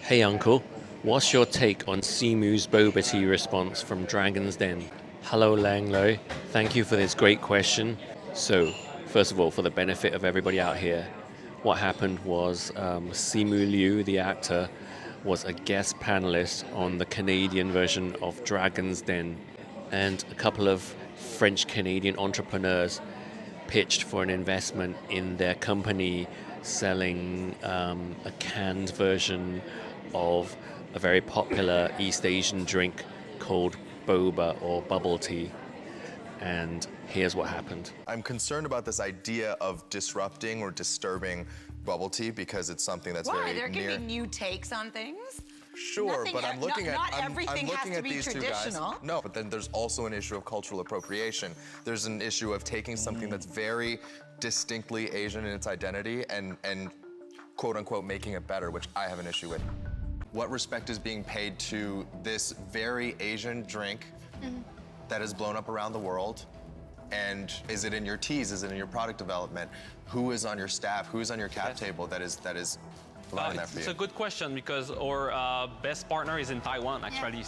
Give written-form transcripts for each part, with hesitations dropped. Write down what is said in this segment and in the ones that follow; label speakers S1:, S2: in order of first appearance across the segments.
S1: Hey uncle, what's your take on Simu's boba tea response from Dragon's Den? Hello Lang Lo, thank you for this great question. So, first of all, for the benefit of everybody out here, what happened was Simu Liu, the actor, was a guest panelist on the Canadian version of Dragon's Den, and a couple of French Canadian entrepreneurs pitched for an investment in their company selling a canned version of a very popular East Asian drink called boba or bubble tea. And here's what happened.
S2: I'm concerned about this idea of disrupting or disturbing bubble tea because it's something that's
S3: Why?
S2: very
S3: There can
S2: near.
S3: be new takes on things.
S2: Sure,
S3: Nothing-
S2: but I'm looking
S3: not
S2: at
S3: everything
S2: I'm
S3: has
S2: looking
S3: to
S2: at
S3: be
S2: these two guys.
S3: traditional.
S2: No, but then there's also an issue of cultural appropriation. There's an issue of taking something that's very distinctly Asian in its identity and quote unquote making it better, which I have an issue with. What respect is being paid to this very Asian drink that has blown up around the world? And is it in your teas? Is it in your product development? Who is on your staff? Who is on your cap table that is providing that for
S4: It's
S2: you?
S4: a good question because our best partner is in Taiwan, actually.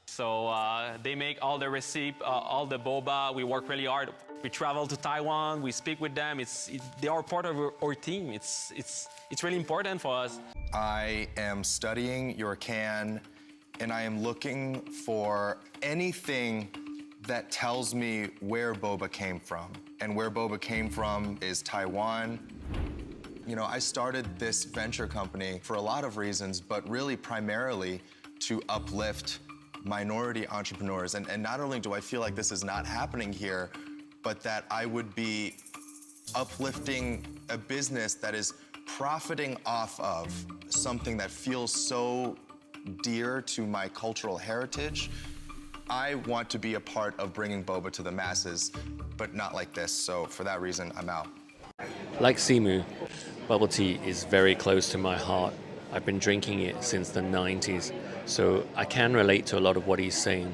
S4: So they make all the recipe, all the boba. We work really hard. We travel to Taiwan. We speak with them. They are part of our team. It's really important for us.
S2: I am studying your can, and I am looking for anything that tells me where boba came from. And where boba came from is Taiwan. You know, I started this venture company for a lot of reasons, but really primarily to uplift minority entrepreneurs. And not only do I feel like this is not happening here, but that I would be uplifting a business that is profiting off of something that feels so dear to my cultural heritage. I want to be a part of bringing boba to the masses, but not like this. So for that reason, I'm out.
S1: Like Simu, bubble tea is very close to my heart. I've been drinking it since the 90s, so I can relate to a lot of what he's saying.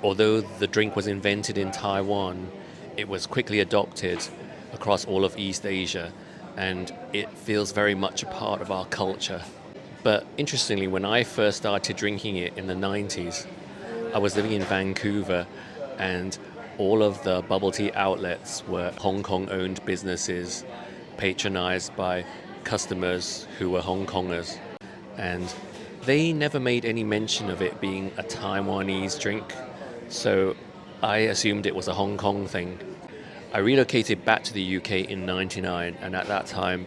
S1: Although the drink was invented in Taiwan, it was quickly adopted across all of East Asia, and it feels very much a part of our culture. But interestingly, when I first started drinking it in the 90s, I was living in Vancouver, and all of the bubble tea outlets were Hong Kong owned businesses patronized by customers who were Hong Kongers. And they never made any mention of it being a Taiwanese drink, so I assumed it was a Hong Kong thing. I relocated back to the UK in '99, and at that time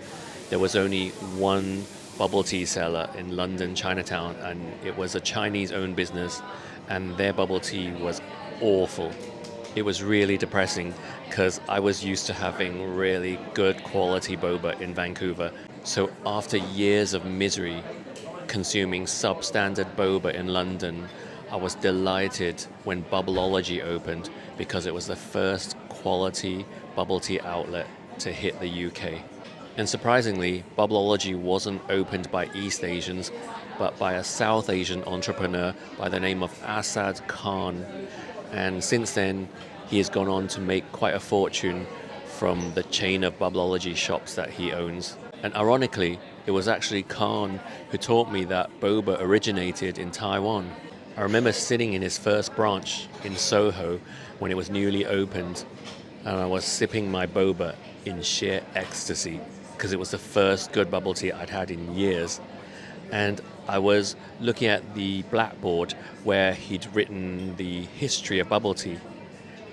S1: there was only one bubble tea seller in London, Chinatown, and it was a Chinese owned business, and their bubble tea was awful. It was really depressing because I was used to having really good quality boba in Vancouver. So after years of misery consuming substandard boba in London, I was delighted when Bubbleology opened because it was the first quality bubble tea outlet to hit the UK. And surprisingly, Bubbleology wasn't opened by East Asians, but by a South Asian entrepreneur by the name of Asad Khan. And since then, he has gone on to make quite a fortune from the chain of Bubbleology shops that he owns. And ironically, it was actually Khan who taught me that boba originated in Taiwan. I remember sitting in his first branch in Soho when it was newly opened, and I was sipping my boba in sheer ecstasy because it was the first good bubble tea I'd had in years. And I was looking at the blackboard where he'd written the history of bubble tea.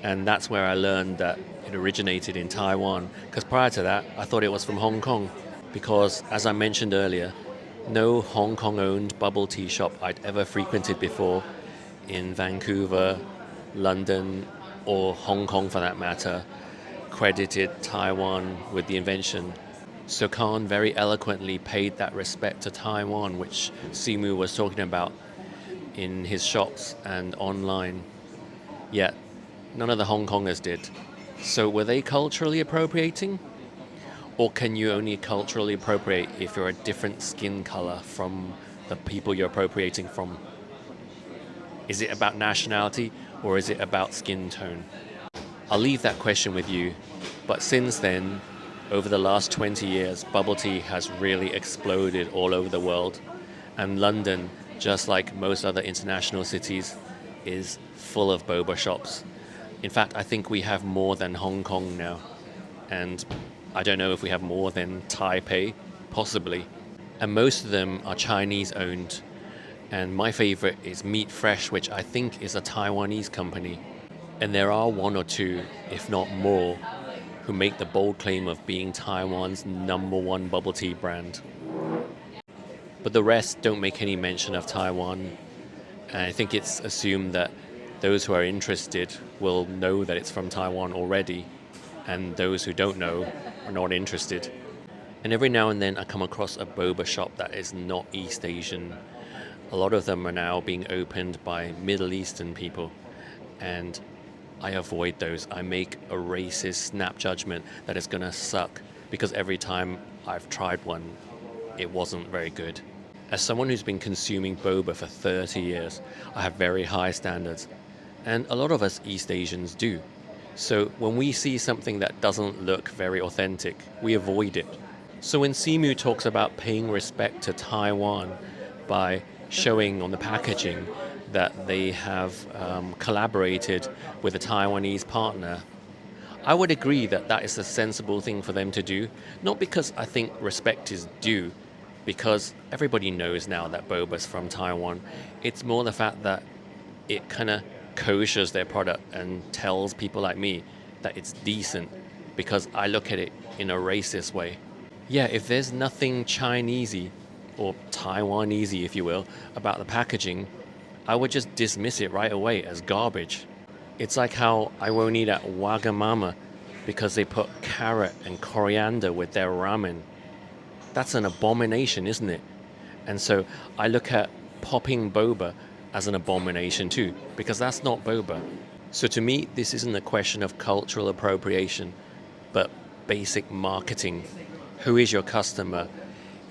S1: And that's where I learned that it originated in Taiwan. Because prior to that, I thought it was from Hong Kong. Because, as I mentioned earlier, no Hong Kong owned bubble tea shop I'd ever frequented before in Vancouver, London, or Hong Kong for that matter credited Taiwan with the invention. So Khan very eloquently paid that respect to Taiwan, which Simu was talking about in his shops and online. Yet none of the Hong Kongers did. So were they culturally appropriating? Or can you only culturally appropriate if you're a different skin color from the people you're appropriating from? Is it about nationality or is it about skin tone? I'll leave that question with you. But since then, Over the last 20 years, bubble tea has really exploded all over the world. And London, just like most other international cities, is full of boba shops. In fact, I think we have more than Hong Kong now. And I don't know if we have more than Taipei, possibly. And most of them are Chinese owned. And my favorite is Meat Fresh, which I think is a Taiwanese company. And there are one or two, if not more, who make the bold claim of being Taiwan's #1 bubble tea brand. But the rest don't make any mention of Taiwan. And I think it's assumed that those who are interested will know that it's from Taiwan already, and those who don't know are not interested. And every now and then I come across a boba shop that is not East Asian. A lot of them are now being opened by Middle Eastern people, and I avoid those. I make a racist snap judgment that it's gonna suck because every time I've tried one, it wasn't very good. As someone who's been consuming boba for 30 years, I have very high standards, and a lot of us East Asians do. So when we see something that doesn't look very authentic, we avoid it. So when Simu talks about paying respect to Taiwan by showing on the packaging that they have collaborated with a Taiwanese partner, I would agree that that is a sensible thing for them to do, not because I think respect is due, because everybody knows now that boba's from Taiwan. It's more the fact that it kind of koshers their product and tells people like me that it's decent, because I look at it in a racist way. Yeah, if there's nothing Chinesey or Taiwanesey, if you will, about the packaging, I would just dismiss it right away as garbage. It's like how I won't eat at Wagamama because they put carrot and coriander with their ramen. That's an abomination, isn't it? And so I look at popping boba as an abomination too, because that's not boba. So to me, this isn't a question of cultural appropriation, but basic marketing. Who is your customer?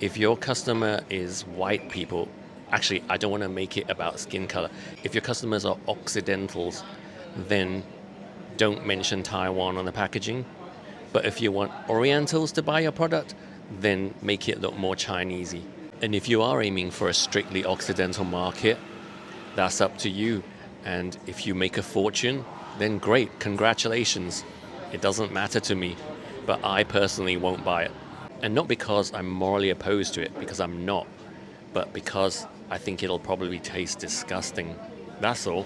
S1: If your customer is white people, actually, I don't want to make it about skin color. If your customers are Occidentals, then don't mention Taiwan on the packaging. But if you want Orientals to buy your product, then make it look more Chinesey. And if you are aiming for a strictly Occidental market, that's up to you. And if you make a fortune, then great, congratulations. It doesn't matter to me, but I personally won't buy it. And not because I'm morally opposed to it, because I'm not, but because I think it'll probably taste disgusting. That's all.